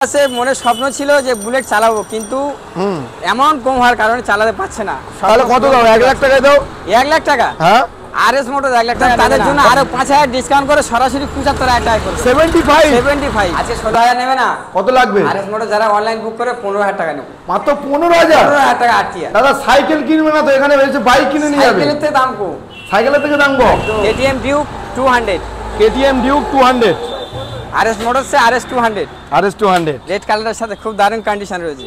আছে মনে স্বপ্ন ছিল যে বুলেট চালাবো, কিন্তু এমন কম হওয়ার কারণে চালাতে পারছে না। তাহলে কত দাও? 1 লাখ টাকায় দাও। 1 লাখ টাকা? হ্যাঁ, আরএস মোটরস 1 লাখ টাকা। তাদের জন্য আরো 5000 ডিসকাউন্ট করে সরাসরি 75,000 টাকা করে। 75 আছে। 16000 নেবে না? কত লাগবে? আরএস মোটরস যারা অনলাইন বুক করে 15000 টাকা নেবে। মাত্র 15000 টাকা আটটিয়া। দাদা সাইকেল কিনবে না তো, এখানে এসে বাইক কিনে নিয়ে যাবে। সাইকেলের থেকে দাম কম। সাইকেলের থেকে দাম কম। KTM Duke 200, KTM Duke 200, RS motors সে আরএস 200, আরএস 200 রেড কালারের সাথে খুব দারুণ কন্ডিশন রয়েছে।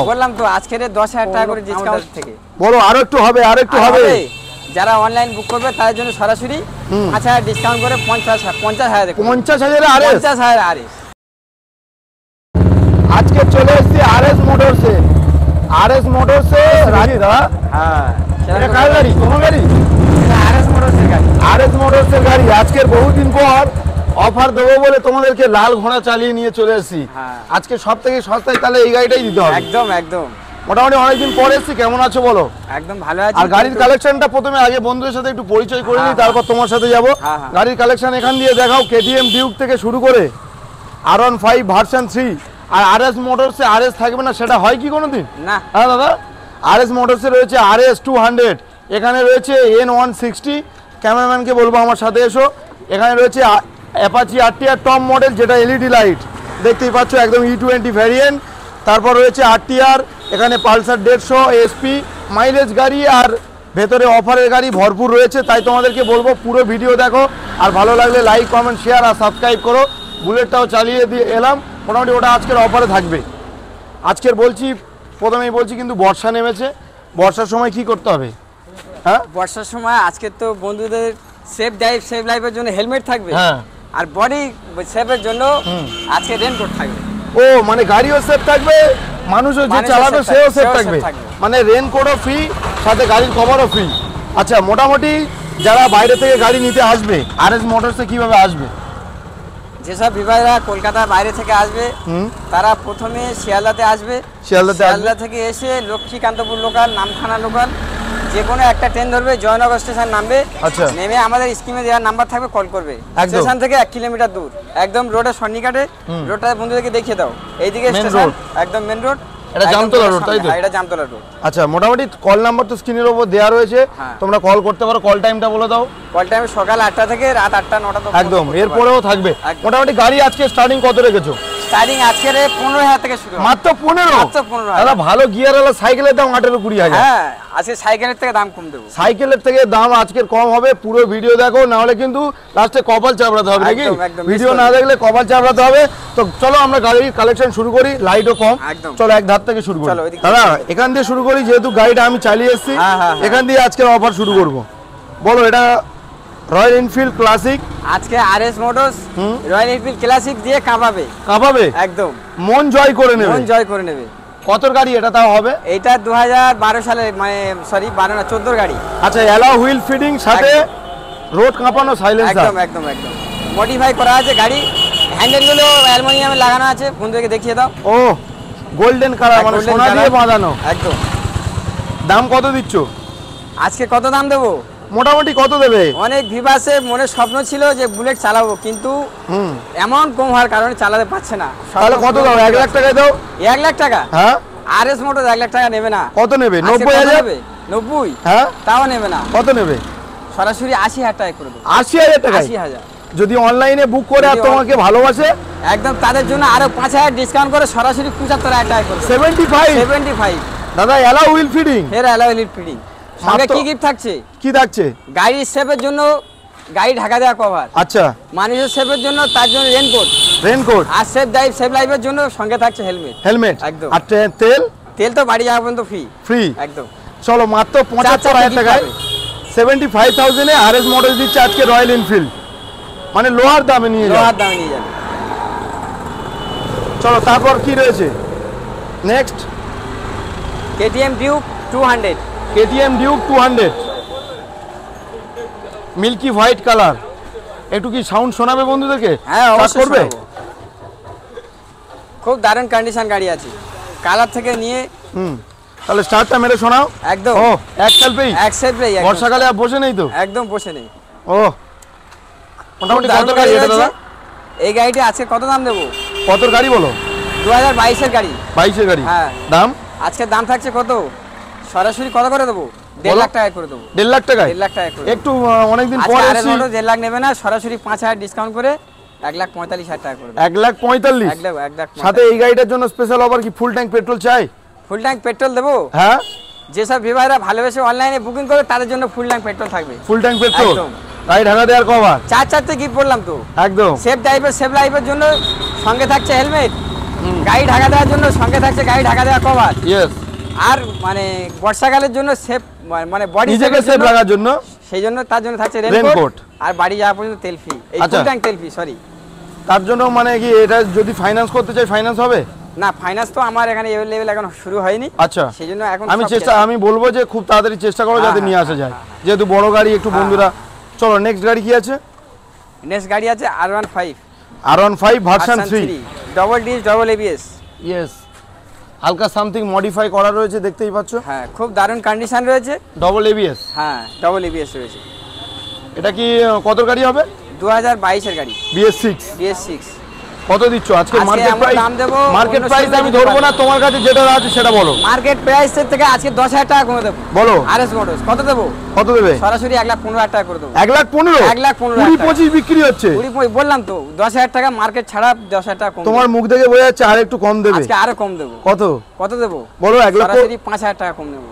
বললাম তো আজকের 10000 টাকা করে ডিসকাউন্ট থেকে। বলো আরো একটু হবে, আরো একটু হবে। যারা অনলাইন বুক করবে তাদের জন্য সরাসরি 5000 ডিসকাউন্ট করে 50000 আরএস। আজকে চলে এসেছি আরএস মোটরসে। আরএস মোটরসে রাজি দাদা। হ্যাঁ, এটা কার গাড়ি? তোমার গাড়ি? এটা আরএস মোটরসের গাড়ি। আরএস মোটরসের গাড়ি। আজকের বহুদিন পর অফার দেবো বলে তোমাদেরকে লাল ঘোড়া চালিয়ে নিয়ে চলে এসেছি। আজকে সব থেকে সস্তায় তাহলে এই গাড়িটাই দিতে হবে। একদম একদম। মোটামুটি অনেকদিন পরে এসেছি। কেমন আছো বলো? একদম ভালো আছি। আর গাড়ির কালেকশনটা প্রথমে আগে বন্ধুদের সাথে একটু পরিচয় করে নিই, তারপর তোমার সাথে যাব। গাড়ির কালেকশন এখান দিয়ে দেখাও। কেটিএম ডিউক থেকে শুরু করে R15 ভার্সন 3। আর আরএস মোটরসে আরএস থাকবে না সেটা হয় কি কোনোদিন? না। হ্যাঁ দাদা, আরএস মোটরসে রয়েছে আরএস 200, এখানে রয়েছে N160। ক্যামেরাম্যানকে বলবো আমার সাথে এসো। এখানে রয়েছে অ্যাপাচি আরটিআর টপ মডেল, যেটা এলইডি লাইট দেখতেই পাচ্ছ, একদম E20 ভ্যারিয়েন্ট। তারপর রয়েছে আরটিআর, এখানে পালসার 150 এসপি মাইলেজ গাড়ি, আর ভেতরে অফারের গাড়ি ভরপুর রয়েছে। তাই তোমাদেরকে বলবো পুরো ভিডিও দেখো, আর ভালো লাগলে লাইক কমেন্ট শেয়ার আর সাবস্ক্রাইব করো। বুলেটটাও চালিয়ে দিয়ে এলাম, মোটামুটি ওটা আজকের অফারে থাকবে। আজকের বলছি, প্রথমেই বলছি কিন্তু বর্ষা নেমেছে। বর্ষার সময় কি করতে হবে? হ্যাঁ, বর্ষার সময় আজকে তো বন্ধুদের সেফ ড্রাইভ সেফ লাইফের জন্য হেলমেট থাকবে। হ্যাঁ, আর বডি সেফের জন্য আজকে রেনকোট থাকবে। ও মানে গাড়িও সেফ থাকবে, মানুষও যে চালাবে সেও সেফ থাকবে। মানে রেনকোটও ফ্রি, সাথে গাড়ির কভারও ফ্রি। আচ্ছা, মোটামুটি যারা বাইরে থেকে গাড়ি নিতে আসবে আরএস মোটরসে কিভাবে আসবে? যেসব বিভাগরা কলকাতা বাইরে থেকে আসবে তারা প্রথমে শিয়ালদাতে আসবে। শিয়ালদা থেকে এসে লক্ষ্মীকান্তপুর লোকাল, নামখানা লোকাল, যে কোনো একটা ট্রেন ধরবে, জয়নগর স্টেশন নামবে। আচ্ছা, নেমে আমাদের স্কিমে দেওয়ার নাম্বার থাকবে, কল করবে। স্টেশন থেকে 1 কিলোমিটার দূর, একদম রোডের সন্নিকটে। রোডটা বন্ধুদেরকে দেখিয়ে দাও। এইদিকে স্টেশন, একদম মেন রোড। এটা জামতলা রোড, তাই তো? এটা জামতলা রোড। আচ্ছা, মোটামুটি কল নাম্বার তো স্ক্রিনের উপর দেওয়া রয়েছে, তোমরা কল করতে পারো। কল টাইমটা বলে দাও। কল টাইম সকাল 8টা থেকে রাত 8টা 9টা তো একদম, এরপরেও থাকবে। মোটামুটি গাড়ি আজকে স্টার্টিং কত রেখেছো? স্টার্টিং আজকের 15,000 থেকে শুরু। মাত্র 15? দাদা ভালো গিয়ারওয়ালা সাইকেলের দাম 18-20,000। হ্যাঁ, আজকে সাইকেলের থেকে দাম কম দেবো। সাইকেলের থেকে দাম আজকের কম হবে। পুরো ভিডিও দেখো, না হলে কিন্তু লাস্টে কপাল চাপড়াতে হবে নাকি? ভিডিও না দেখলে কপাল চাপড়াতে হবে। তো চলো আমরা গাড়ির কালেকশন শুরু করি। লাইটও কম, চলো এক ধার থেকে শুরু করি। দাদা এখান দিয়ে শুরু করি, যেহেতু গাড়িটা আমি চালিয়ে এসেছি। এখান দিয়ে আজকের অফার শুরু করব। বলো, এটা রয়্যাল এনফিল্ড ক্লাসিক। আজকে RS motors royal Enfield classic দিয়ে কাঁপাবে। একদম মন জয় করে নেবে। মন জয় করে নেবে। কতর গাড়ি এটা তাও হবে? এটা 2012 সালের, মানে সরি 12 না 14 গাড়ি। আচ্ছা, অ্যালয় হুইল ফিটিং, সাথে রোড কাঁপানো সাইলেন্সার। একদম একদম একদম মডিফাই করা আছে গাড়ি। হ্যান্ডেলগুলো অ্যালুমিনিয়ামে লাগানো আছে, বন্ধুদেরকে দেখিয়ে দাও। ও গোল্ডেন কালার, মানে সোনা দিয়ে বাঁধানো। একদম। দাম কত দিচ্ছ আজকে? কত দাম দেবো? মোটামুটি কত দেবে? অনেক ভিভাসে মনে স্বপ্ন ছিল যে বুলেট চালাবো, কিন্তু এমন কম হওয়ার কারণে চালাতে পারছে না। তাহলে কত দাও? 1 লাখ টাকায় দাও। 1 লাখ টাকা? হ্যাঁ। আরএস মোটরস 1 লাখ টাকা নেবে না। কত নেবে? 90,000? 90? হ্যাঁ, তাও নেবে না। কত নেবে? সরাসরি 80,000 টাকা করে দেবো। 80,000 টাকা? 80,000 যদি অনলাইনে বুক করে আর তোমাকে ভালোবাসে, একদম তাদের জন্য আরো 5000 ডিসকাউন্ট করে সরাসরি 75,000 টাকা করে। 75? দাদা অ্যালয় হুইল ফিটিং। এর অ্যালয় হুইল ফিটিং সঙ্গে কি গিফট থাকছে? কি থাকছে? গাড়ির সেফের জন্য গাড়ি ঢাকা দেওয়া কভার। আচ্ছা, মানুষের সেফের জন্য তার জন্য রেনকোট। আর সেফ ড্রাইভ সেফ লাইফের জন্য সঙ্গে থাকছে হেলমেট। একদম। আর তেল তো বাড়ি যাওয়া পর্যন্ত ফ্রি। একদম। চলো, মাত্র 75,000 টাকায় 75,000 এ আরএস মোটরস দিচ্ছে আজকে রয়্যাল এনফিল্ড। মানে লোহার দামে নিয়ে যাবে। চলো, তারপর কি রয়েছে next? KTM Duke 200। KTM Duke 200 milky white colour. একটু কি সাউন্ড শোনাবে বন্ধুদেরকে? হ্যাঁ, অবশ্যই করবে। খুব দারুণ কন্ডিশন গাড়ি আছে, কালার থেকে নিয়ে। তাহলে স্টার্টটা মেরে শোনাও। একদম। ও এক সেলফেই বর্ষাকালে আর বসে নেই তো? একদম বসে নেই। ও মোটামুটি কত গাড়ি এটা দাদা? এই গাড়িটি আজকে কত দাম দেবো? কত গাড়ি বলো? 2022 এর গাড়ি। 22 এর গাড়ি। হ্যাঁ। দাম আজকে দাম থাকছে কত, সরাসরি কত করে দেবো? 1.5 লাখ টাকা করে দেবো। 1.5 লাখ টাকা? 1.5 লাখ টাকা করে একটু অনেকদিন পর আজকে এসেছি। 1.5 লাখ নেবে না, সরাসরি 5,000 ডিসকাউন্ট করে 1,45,000 টাকা করে দেবো। 1,45,000? 1 লাখ। সাথে এই গাড়িটার জন্য স্পেশাল অফার কি ফুল ট্যাঙ্ক পেট্রোল চাই? ফুল ট্যাঙ্ক পেট্রোল দেবো। হ্যাঁ, যেসব ভিভাইরা ভালোবেসে অনলাইনে বুকিং করে তাদের জন্য ফুল ট্যাঙ্ক পেট্রোল থাকবে। ফুল ট্যাঙ্ক পেট্রোল, একদম। গাড়ি ঢাকা দেওয়ার কভার 4 গিফট করলাম তো। একদম সেফ ড্রাইভার সেফ লাইফের জন্য সঙ্গে থাকছে হেলমেট, গাড়ি ঢাকা দেওয়ার জন্য সঙ্গে থাকছে গাড়ি ঢাকা দেওয়া কভার। ইয়েস। আর মানে বর্ষাকালের জন্য সেফ, মানে বডি নিজেকে সেফ রাখার জন্য সেই জন্য তার জন্য থাকছে রেনকোট। রেনকোট। আর বাড়ি যাওয়া পর্যন্ত তেল ফ্রি, এই আচ্ছা। ফুল ট্যাঙ্ক তেল ফ্রি, সরি। তার জন্য মানে কি এটা যদি ফাইন্যান্স করতে চাই ফাইন্যান্স হবে? না, ফাইন্যান্স তো আমার এখানে এভেলেবল এখন শুরু হয়নি। আচ্ছা, সেই জন্য এখন আমি বলবো যে খুব তাড়াতাড়ি চেষ্টা করো যাতে নিয়ে আসা যায়, যেহেতু বড় গাড়ি একটু বন্ধুরা। চলো নেক্সট গাড়ি কি আছে? নেক্সট গাড়ি আছে R15 version 3, double disc double ABS. Yes, হালকা সামথিং মডিফাই করা রয়েছে দেখতেই পাচ্ছ। হ্যাঁ, খুব দারুণ কন্ডিশন রয়েছে। Double ABS? হ্যাঁ, ডবল এবিএস রয়েছে। এটা কি কত গাড়ি হবে? 2022 এর গাড়ি, BS6। কত দিচ্ছ আজকে? আজকে মার্কেট আমরা প্রাইস, দাম দেবো মার্কেট অন্য প্রাইস সময় আমি দিতে ধরবো না, পারবো। তোমার কাছে যেটা আছে সেটা বলো। মার্কেট প্রাইসের থেকে আজকে 10,000 টাকা কমে দেবো। বলো। আরএস মোটরস কত দেবো? কত দেবে? সরাসরি 1,15,000 টাকা করে দেবো। 1,15,000? 1,15,000 20-25 বিক্রি হচ্ছে। বললাম তো 10,000 টাকা মার্কেট ছাড়া, 10,000 টাকা কম। তোমার মুখ দেখে বোঝা যাচ্ছে আর একটু কম দেবে। আজকে আরো কম দেবো। কত দেবো? বলো। 1 লক্ষ? সরাসরি 5,000 টাকা কম দেবো।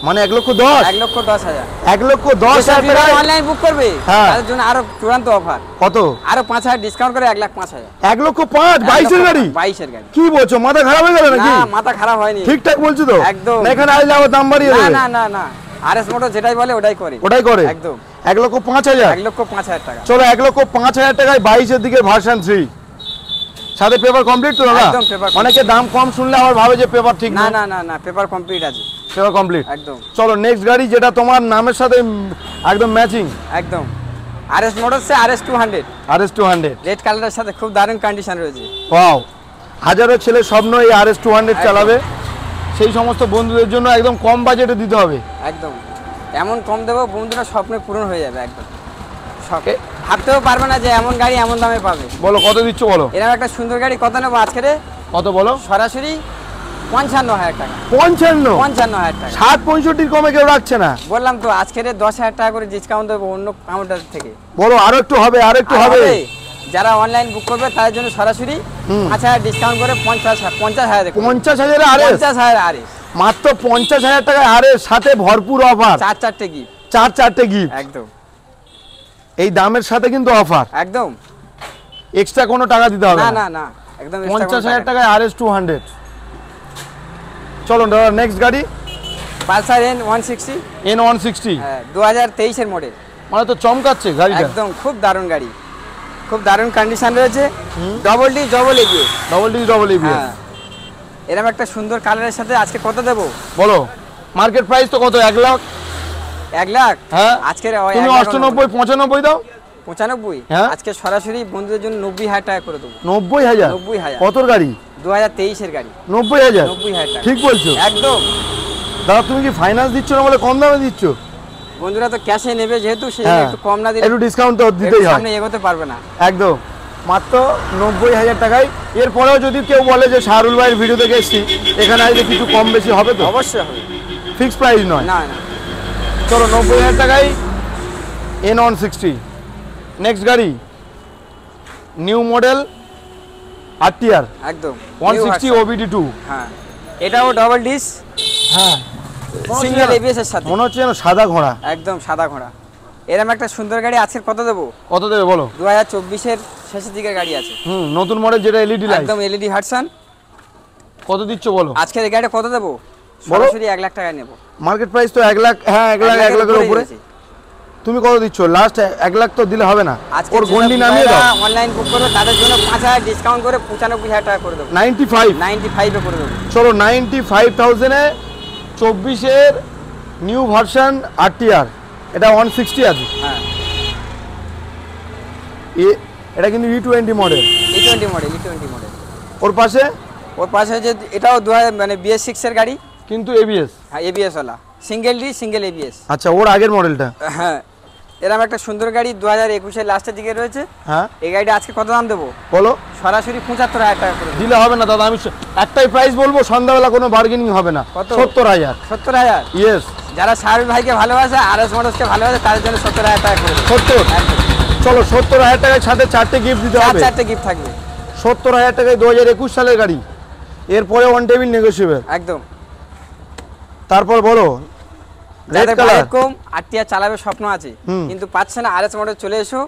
মানে 1,10,000? 1,10,000। 1,10,000 টাকা অনলাইন বুক করবে তাদের জন্য আরো চূড়ান্ত অফার। কত? আরো 5,000 ডিসকাউন্ট করে 1,05,000। 1,05,000? 22 এর গাড়ি? 22 এর গাড়ি। কি বলছো, মাথা খারাপ হয়ে গেল নাকি? না, মাথা খারাপ হয়নি, ঠিকঠাক বলছো তো? একদম। না এখানে আইলে আবার দাম বাড়িয়ে দেবে? না, আরএস মোটর যেটাই বলে ওটাই করে। একদম 1,05,000? 1,05,000 টাকা। চলো 1,05,000 টাকায় 22 এর দিকে ভার্সন 3, সাথে পেপার কমপ্লিট তো দাদা? একদম পেপার। অনেকে দাম কম শুনলে আবার ভাবে যে পেপার ঠিক না। না, পেপার কমপ্লিট আছে, পেপার কমপ্লিট একদম। চলো নেক্সট গাড়ি যেটা তোমার নামের সাথে একদম ম্যাচিং, একদম আরএস মোটরসে RS200, RS200 রেড কালারের সাথে খুব দারুণ কন্ডিশন রয়েছে। ওয়াও, হাজারো ছেলের স্বপ্ন এই RS200 চালাবে। সেই সমস্ত বন্ধুদের জন্য একদম কম বাজেটে দিতে হবে। একদম এমন কম দেবো বন্ধুরা স্বপ্ন পূরণ হয়ে যাবে। একদম শখে ভাবতেও পারবে না যে এমন গাড়ি এমন দামে পাবে। বলো কত দিচ্ছ বলো। এরকম একটা সুন্দর গাড়ি কত নেবো আজকে রে? কত বলো? সরাসরি 55,000 টাকা। 55,000 টাকা? 60-65 কমে কেউ রাখছে না। বললাম তো আজকে 10,000 টাকা করে ডিসকাউন্ট দেবো অন্য কাউন্টার থেকে। বলো আরো একটু হবে, আরো একটু হবে। যারা অনলাইন বুক করবে তাদের জন্য সরাসরি 5,000 ডিসকাউন্ট করে 50,000 50,000 আরএস? 50,000 আরএস, মাত্র 50,000 টাকায় আরএস, সাথে ভরপুর অফার। 4 gift, 4 gift. একদম এই দামের সাথে কিন্তু অফার, একদম এক্সট্রা কোনো টাকা দিতে হবে না। না, একদম 50,000 টাকায় RS200। চলো নেক্সট গাড়ি পালসার N160। N160 হ্যাঁ, 2023 এর মডেল। মানে তো চমকাচ্ছে গাড়িটা। একদম খুব দারুণ গাড়ি, খুব দারুণ কন্ডিশন রয়েছে। Double D double ABS. হ্যাঁ, এরকম একটা সুন্দর কালারের সাথে আজকে কত দেবো বলো? মার্কেট প্রাইস তো কত? 1 লাখ? 1 লাখ? হ্যাঁ, আজকে তুমি 98-95 দাও। 95? হ্যাঁ, আজকে সরাসরি বন্ধুদের জন্য 90,000 টাকা করে দেবো। 90,000? 90,000 কতর গাড়ি? 2023 এর গাড়ি। 90,000? 90,000 টাকা। ঠিক বলছো একদম। দাদা তুমি কি ফাইন্যান্স দিচ্ছ না বলে কম দামে দিচ্ছ? বন্ধুরা তো ক্যাশে নেবে যেহেতু, সেই একটু কম না দিলে একটু ডিসকাউন্ট তো দিতেই হয়, সামনে এগোতে পারবে না। একদম মাত্র 90,000 টাকায়। এরপরেও যদি কেউ বলে যে শাহরুল ভাইয়ের ভিডিও দেখে এসেছি, এখানে আসলে কিছু কম বেশি হবে তো? অবশ্যই হবে, ফিক্স প্রাইস নয়। না। চলো 90,000 টাকায় N160। নেক্সট গাড়ি নিউ মডেল RTR, একদম 160 OBD2। হ্যাঁ, এটাও ডবল ডিস, হ্যাঁ, সিঙ্গেল এবিএস এর সাথে। মনে হচ্ছে যেন সাদা ঘোড়া। একদম সাদা ঘোড়া। এরকম একটা সুন্দর গাড়ি আজকে কত দেবো? কত দেবে বলো? 2024 এর শেষের দিকের গাড়ি আছে। নতুন মডেল যেটা LED লাইট। একদম LED ভার্সন। কত দিচ্ছ বলো? আজকে এই গাড়িটা কত দেবো? সরাসরি 1 লাখ টাকা নেব। মার্কেট প্রাইস তো 1 লাখ। হ্যাঁ, 1 লাখের উপরে। তুমি কত দিচ্ছ? লাস্ট 1 লাখ তো দিলে হবে না, ওর গন্ডি নামিয়ে দাও। অনলাইন বুক করবে তাদের জন্য 5,000 ডিসকাউন্ট করে 95,000 টাকা করে দেবো। 95 এ করে দেবো। চলো 95,000 এ 24 এর নিউ ভার্সন RTR, এটা 160 আছে। হ্যাঁ, এটা কিন্তু E20 মডেল। E20 model. ওর পাশে যে এটাও মানে BS6 এর গাড়ি, কিন্তু ABS। হ্যাঁ, ABS ওয়ালা, সিঙ্গেল এবিএস। আচ্ছা, ওর আগের মডেলটা। হ্যাঁ, এরকম একটা সুন্দর গাড়ি 2021-এর লাস্টের দিকে রয়েছে। হ্যাঁ, এই গাড়িটা আজকে কত দাম দেবো বলো। সরাসরি 75,000 টাকা করে দিলে হবে না দাদা, আমি একটাই প্রাইস বলবো, সন্ধ্যাবেলা কোনো বার্গেনিং হবে না। কত? 70,000। 70,000? ইয়েস। যারা শাহরুখ ভাইকে ভালোবাসে, RS মোটরসকে ভালোবাসে, তাদের জন্য 70,000 টাকা করে দেবো। 70? চলো 70,000 টাকার সাথে 4টে গিফট দিতে হবে। 4টে গিফট থাকবে। 70,000 টাকায় 2021 সালের গাড়ি, এরপরে অন টেবিল নেগোশিয়েবল। একদম। তারপর বলো, রেড যাদের কালার। বাজেট কম, আরটিআর চালাবে স্বপ্ন আছে কিন্তু পাচ্ছে না, RS মোটর চলে এসো,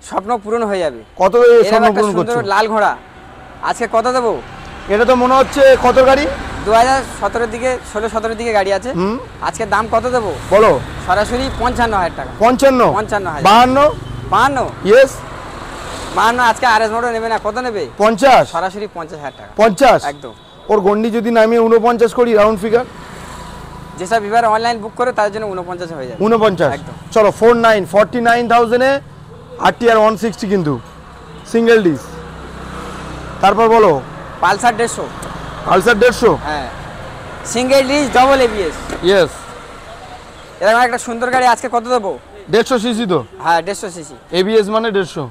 স্বপ্ন পূরণ হয়ে যাবে। কত স্বপ্ন পূরণ করছো? লাল ঘোড়া আজকে কত দেবো? এটা তো মনে হচ্ছে কত গাড়ি? 2017 দিকে 16-17 দিকে গাড়ি আছে। আজকে দাম কত দেবো বলো। সরাসরি 55,000 টাকা। 55? 55,000। 52? 52? ইয়েস। 52 আজকে RS মোটর নেবে না, কত নেবে? 50? সরাসরি 50,000 টাকা। 50? একদম। ওর গন্ডি যদি নামিয়ে 49 করি, রাউন্ড ফিগার। যেসব বিভার অনলাইন বুক করে তাদের জন্য 49 হয়ে যাবে। 49? একদম। চলো 49,000 এ আরটিআর 160 কিন্তু সিঙ্গেল ডিস। তারপর বলো। পালসার 150। পালসার 150? হ্যাঁ, single dish double ABS। Yes. এরকম একটা সুন্দর গাড়ি আজকে কত দেবো? 150 সিসি তো? হ্যাঁ, 150 সিসি। এবিএস মানে 150।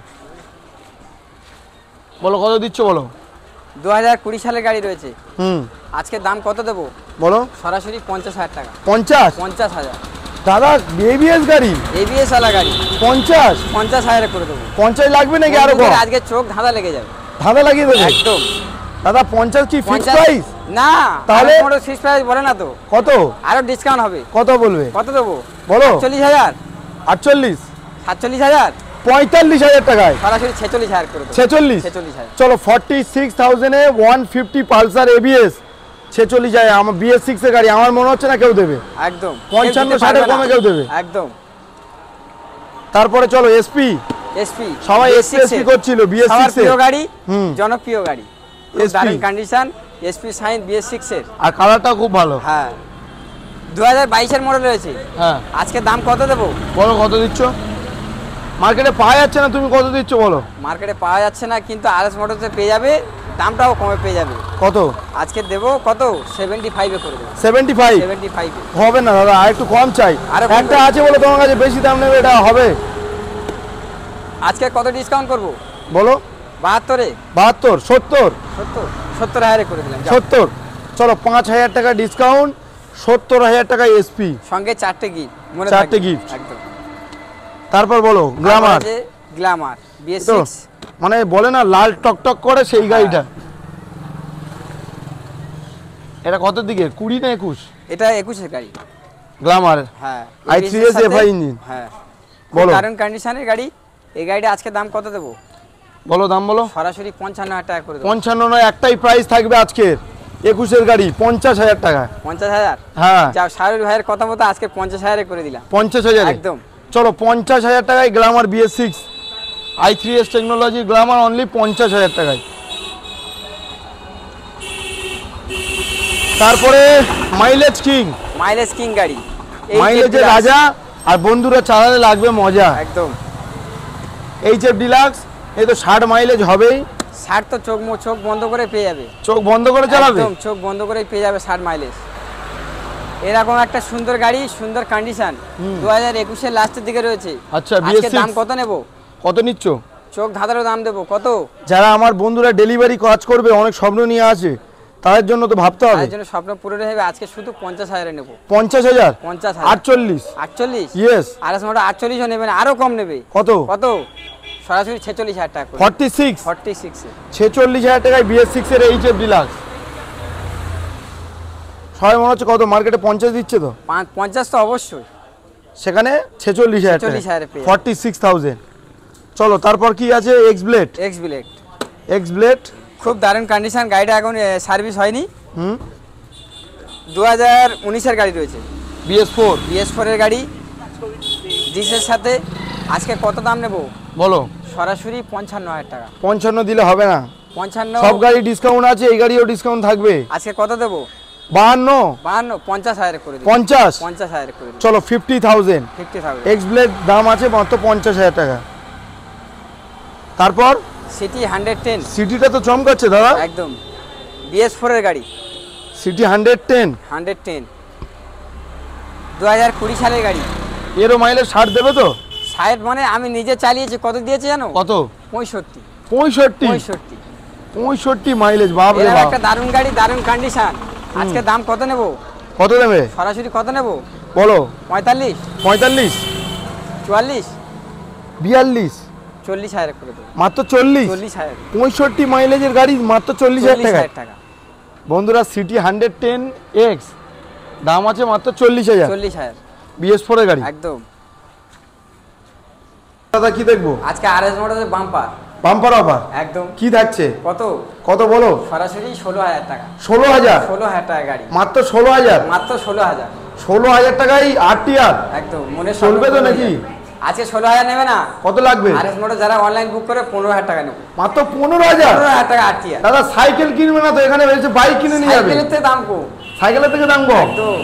বলো কত দিচ্ছ বলো। 2020 সালের গাড়ি রয়েছে। আজকে দাম কত দেবো বলো। সরাসরি 50,000 টাকা। 50? 50,000 দাদা এবিএস গাড়ি, ABS ওয়ালা গাড়ি। 50? 50,000 করে দেবো। 50 লাগবে নাকি আরো কম? আজকে চোখ ধাঁধা লেগে যাবে। ধাঁধা লাগিয়ে দেবে একদম। দাদা 50 কি ফিক্স 50 প্রাইস? না, তাহলে মোটর ফিক্স প্রাইস বলে না তো, কত? আরো ডিসকাউন্ট হবে। কত বলবে? কত দেবো বলো। 40,000? 48? 47,000? 45,000 টাকায় সরাসরি 46,000 করে দেবো। 46? 46,000। চলো 46,000 এ 150 পালসার এবিএস 46,000। আমার BS6 এর গাড়ি, আমার মনে হচ্ছে না কেউ দেবে। একদম। 55-60 কমে কেউ দেবে। একদম। তারপরে চলো এসপি। সবাই এসপি করছিল, BS6 এর প্রিয় গাড়ি, জনপ্রিয় গাড়ি, SP দারুণ কন্ডিশন, SP সাইন BS6 এর। আর কালারটাও খুব ভালো। হ্যাঁ, 2022 এর মডেল রয়েছে। হ্যাঁ, আজকে দাম কত দেবো বলো কত দিচ্ছ? মার্কেটে পাওয়া যাচ্ছে না, তুমি কত দিচ্ছ বলো। মার্কেটে পাওয়া যাচ্ছে না কিন্তু RS মোটরসে পেয়ে যাবে, দামটাও কমে পেয়ে যাবে। কত? আজকে দেবো কত? 75 এ করে দেবো। 75? 75 এ হবে না দাদা, আর একটু কম চাই। আরো কম একটা আছে বলে তোমার কাছে বেশি দাম নেবে, এটা হবে? আজকে কত ডিসকাউন্ট করবো বলো। 72 এ? 72? 70? 70,000 করে দিলাম। 70? চলো 5,000 টাকা ডিসকাউন্ট, 70,000 টাকা এসপি, সঙ্গে 4টে গিফট। 4টে গিফট। একদম। তারপর বলো গ্ল্যামার। গ্ল্যামার BS6, মানে বলে না লাল টকটক করে, সেই গাড়িটা। এটা কত দিকে, 20 না 21? এটা 21 এর গাড়ি। গ্ল্যামার। হ্যাঁ, i3s FI ইঞ্জিন। হ্যাঁ, বলো। দারুণ কন্ডিশনের গাড়ি। এই গাড়িটা আজকে দাম কত দেবো বলো, দাম বলো। সরাসরি 55,000 টাকা করে দেবো। 55 নয়, একটাই প্রাইস থাকবে আজকের 21 এর গাড়ি, 50,000 টাকা। 50,000? হ্যাঁ, যাও, শাহরুখ ভাইয়ের কথা মতো আজকে 50,000 করে দিলাম। 50,000? একদম। চলো 50,000 টাকায় Glamour BS6 i3s technology Glamour, only 50,000 টাকায়। তারপরে মাইলেজ কিং গাড়ি, মাইলেজের রাজা, আর বন্ধুরা চালালে লাগবে মজা। একদম। HF ডিলাক্স, এই তো 60 মাইলেজ হবেই। 60 তো চোখ বন্ধ করে পেয়ে যাবে। চোখ বন্ধ করে চালাবে? একদম, চোখ বন্ধ করে পেয়ে যাবে 60 মাইলেজ। এরকম একটা সুন্দর গাড়ি, সুন্দর কন্ডিশন, 2021 এর লাস্টের দিকে রয়েছে। আচ্ছা, আজকে BS6 দাম কত নেব? কত নিচ্ছ? চোখ ধাঁধারও দাম দেবো। কত? যারা আমার বন্ধুরা ডেলিভারি কাজ করবে, অনেক স্বপ্ন নিয়ে আছে, তাদের জন্য তো ভাবতে হবে। তার জন্য স্বপ্ন পূরণ হবে। আজকে শুধু 50,000 নেব। 50,000? 50,000? 48? 48? ইয়েস। RS মোটর 48ও নেবে না, আরো কম নেবে। কত? সরাসরি 46,000 টাকা করে। 46? 46 এ 46,000 টাকায় BS6 এর HF ডিলাক্স। সবাই মনে হচ্ছে কত, মার্কেটে 50 দিচ্ছে তো? 50 তো অবশ্যই, সেখানে 46,000 টাকা, 46,000 পেয়ে 46,000। চলো তারপর কি আছে? X blade. খুব দারুণ কন্ডিশন, গাড়িটা এখন সার্ভিস হয়নি। 2019 এর গাড়ি রয়েছে। BS4 এর গাড়ি, ডিসের সাথে। আজকে কত দাম নেব বলো। সরাসরি 55,000 টাকা। 55 দিলে হবে না, 55? সব গাড়ি ডিসকাউন্ট আছে, এই গাড়িও ডিসকাউন্ট থাকবে। আজকে কত দেবো? 52? 50,000 করে দিই। 50? 50,000 করে দিই। চলো 50,000। 50,000 এক্স ব্লেড দাম আছে মাত্র 50,000 টাকা। তারপর সিটি 110। সিটিটা তো চমকাচ্ছে দাদা। একদম, BS4 এর গাড়ি, সিটি 110। 110 2020 সালের গাড়ি। এরও মাইলেজ 60 দেবে তো? 60 মানে আমি নিজে চালিয়েছি, কত দিয়েছি জানো? কত? 65 65 মাইলেজ, বাপ রে বাপ। একটা দারুণ গাড়ি, দারুণ কন্ডিশন। আজকে দাম কত নেব? কত নেবে সরাসরি কত নেব বলো? 45 45 44 42 40,000 করে দেবো। মাত্র 40? 40,000 65 মাইলেজের গাড়ি মাত্র 40,000 টাকা। বন্ধুরা সিটি 110X দাম আছে মাত্র 40,000। BS4 এর গাড়ি একদম। দাদা কি দেখবো আজকে RS মডেলের বাম্পার অফার একদম। কি থাকছে? কত বলো? সরাসরি 16,000 টাকা। 16,000 টাকা গাড়ি, মাত্র 16,000। মাত্র 16,000। 16,000 টাকায় RTR একদম। মনে চলবে তো নাকি? আজকে 16,000 নেবে না? কত লাগবে? RS মডেল যারা অনলাইন বুক করে 15,000 টাকা নেবে। মাত্র 15,000 টাকা RTR। দাদা সাইকেল কিনবে না তো, এখানে রয়েছে বাইক কিনে নিয়ে যাবে। সাইকেলের থেকে দাম কম। সাইকেলের থেকে দাম কম একদম।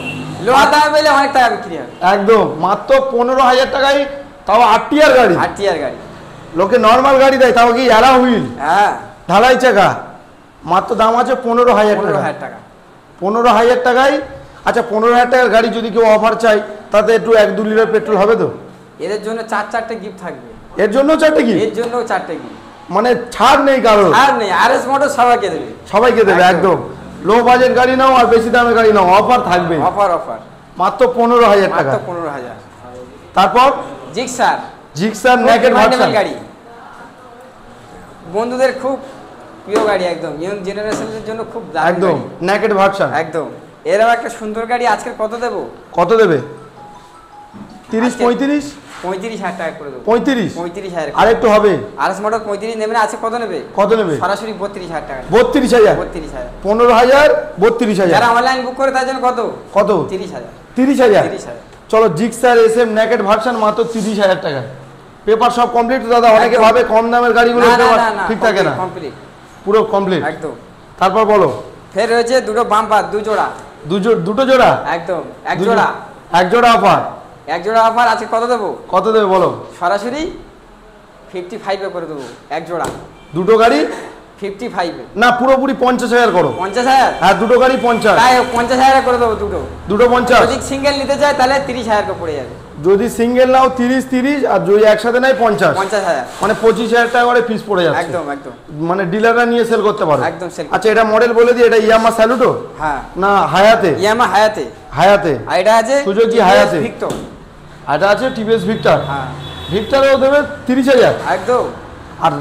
লোহার দামে পেলে অনেক টাকা বিক্রি হবে। একদম মাত্র 15,000 টাকায়, তাও RTR গাড়ি। লোকে নরমাল গাড়ি দেয়, তাও কি অ্যালা হুইল, হ্যাঁ ঢালাই চাকা। মাত্র দাম আছে 15,000 টাকা। 15,000 টাকায়। আচ্ছা 15,000 টাকার গাড়ি যদি কেউ অফার চাই, তাতে একটু 1-2 লিটার পেট্রোল হবে তো? এদের জন্য 4-4টে গিফট থাকবে। এর জন্য 4টে গিফট? এর জন্য 4টে গিফট, মানে ছাড় নেই কারো? ছাড় নেই। RS মডেল সবাইকে দেবে একদম। লো বাজেট গাড়ি নাও আর বেশি দামের গাড়ি নাও, অফার থাকবে। অফার মাত্র 15,000 টাকা। 15,000। তারপর জিক্সার নেকেড ভার্সন গাড়ি, বন্ধুদের খুব প্রিয় গাড়ি, একদম ইয়ং জেনারেশনের জন্য খুব দারুণ একদম নেকেড ভার্সন একদম। এরকম একটা সুন্দর গাড়ি আজকে কত দেব? কত দেবে? 30-35? 35,000 টাকা করে দেবো। 35,000 আর একটু হবে? RS মডেল 35 নেবে না? আছে কত নেবে? সরাসরি 32,000 টাকা। 32,000? 15,000 32,000। যারা অনলাইন বুক করে তার জন্য কত? 30,000। চলো জিক্সার SM নেকেড ভার্সন মাত্র 30,000 টাকা। পেপার সব কমপ্লিট তো দাদা? অনেকে ভাবে কম দামের গাড়িগুলো ঠিক থাকে না, কমপ্লিট, পুরো কমপ্লিট একদম। তারপর বলো? ফের রয়েছে দুটো বাম্পার, দুটো জোড়া একদম। এক জোড়া অফার। আছে কত দেবো? কত দেবে বলো? সরাসরি 55 করে দেবো এক জোড়া। দুটো গাড়ি 55 না, পুরোপুরি 50,000 করো। 50,000? হ্যাঁ দুটো গাড়ি 50। তাই 50,000 করে দেবো দুটো 50। যদি সিঙ্গেল নিতে চাই তাহলে 30,000 করে পড়ে যাবে। যদি সিঙ্গেল নাও 30 আর যদি একসাথে নাই 50। 50,000 মানে 25,000 টাকা করে পিস পড়ে যাচ্ছে। একদম। মানে ডিলাররা নিয়ে সেল করতে পারো। একদম সেল। আচ্ছা এটা মডেল বলে দিই, এটা ইয়ামাহা স্যালুটো? হ্যাঁ। না হায়াতে? ইয়ামাহা হায়াতে। আর এটা আছে সুজুকি হায়াতে। ভিক্টর। এটা আছে টিভিএস ভিক্টর। হ্যাঁ। ভিক্টরেও দেবে 30,000 একদম। আর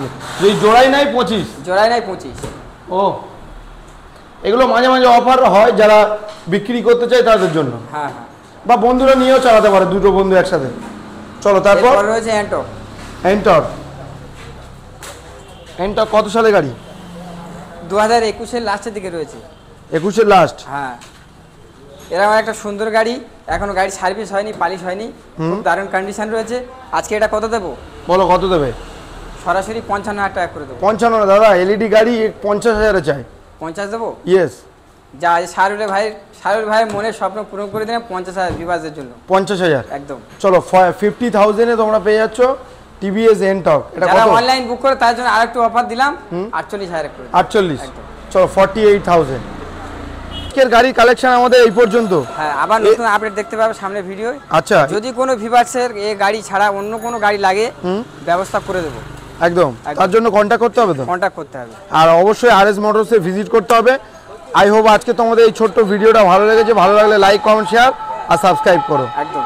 যদি জোড়াই নাই 25। ও এগুলো মাঝে মাঝে অফার হয় যারা বিক্রি করতে চায় তাদের জন্য। হ্যাঁ। বা বন্ধুরা নিয়েও চালাতে পারে, দুটো বন্ধু একসাথে। চলো তারপর রয়েছে এন্টর কত সালে গাড়ি? 2021 লাস্টের দিকে রয়েছে। 21 লাস্ট? হ্যাঁ। এরকম একটা সুন্দর গাড়ি, এখনো গাড়ি সার্ভিস হয়নি, পালিশ হয়নি, খুব দারুণ কন্ডিশন রয়েছে। আজকে এটা কত দেবো বলো? কত দেবে? সরাসরি 55,000 টাকা করে দেবো। 55 না দাদা, এলইডি গাড়ি 50,000 চাই। 50 দেবো? ইয়েস। যা শাহরুল ভাইয়ের মনের স্বপ্ন পূরণ করে দিলাম 50,000 ভিউয়ারদের জন্য। 50,000 একদম। চলো 50,000 এ তোমরা পেয়ে যাচ্ছ টিভিএস এন্টক। এটা যারা অনলাইন বুক করে তার জন্য আরেকটু অফার দিলাম 48,000 করে। 48। চলো 48,000 এর গাড়ি কালেকশন আমাদের এই পর্যন্ত। হ্যাঁ, আবার নতুন আপডেট দেখতে পাবে সামনে ভিডিও। আচ্ছা যদি কোনো ভিউয়ার্সের এই গাড়ি ছাড়া অন্য কোনো গাড়ি লাগে ব্যবস্থা করে দেবো। একদম, তার জন্য কন্ট্যাক্ট করতে হবে তো? কন্ট্যাক্ট করতে হবে। আর অবশ্যই RS মোটরসে ভিজিট করতে হবে। আই হোপ আজকে তোমাদের এই ছোট্ট ভিডিওটা ভালো লেগেছে। ভালো লাগলে লাইক, কমেন্ট, শেয়ার আর সাবস্ক্রাইব করো। একদম।